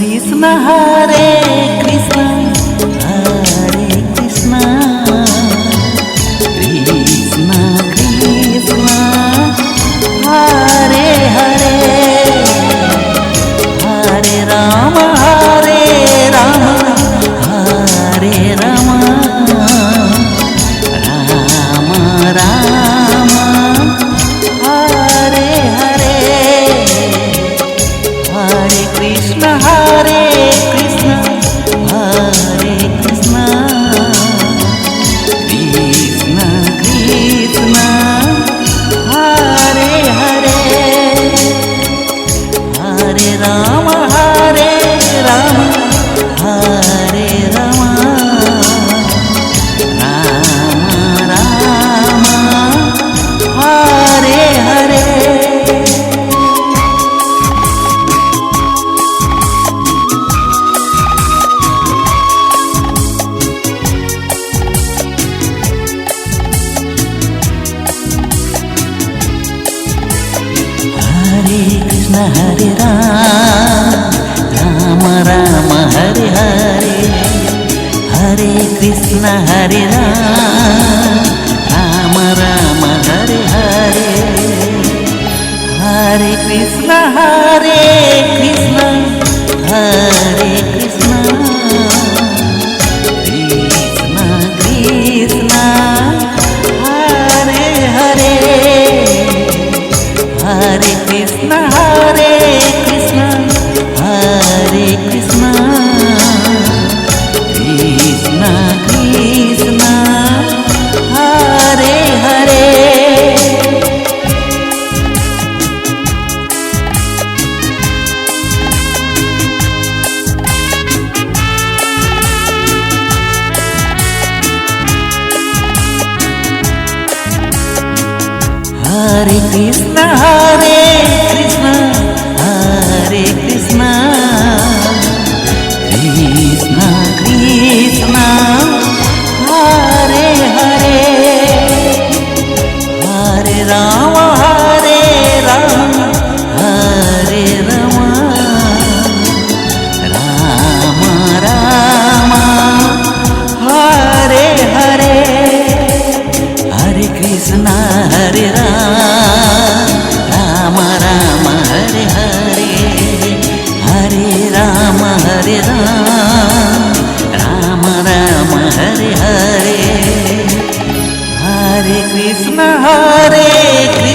Krishna Hare Krishna Hare Krishna Krishna Krishna Hare Hare Hare Rama Hare Rama Hare Rama Rama Rama Hare Hare Hare Krishna Hare Krishna Hare Krishna Krishna Krishna Hare Hare Hare Rama Hare Rama Hare Rama Rama Rama Hare Hare Hare Rama Rama Hare Hare Hare Krishna Hare Rama Rama Hare Hare Hare Krishna Hare Krishna Hare Krishna Krishna Krishna Hare Hare Hare Krishna Hare Krishna Hare Krishna Krishna Krishna Hare Hare Hare Krishna Hare Krishna Hare Krishna Krishna Krishna Hare Hare Hare Rama Hare Rama Hare Rama Rama Rama Hare Hare Hare Krishna Hare Rama Rama Hare Hare Hare Rama Hare Rama Rama Hare Hare Hare Krishna Hare Krishna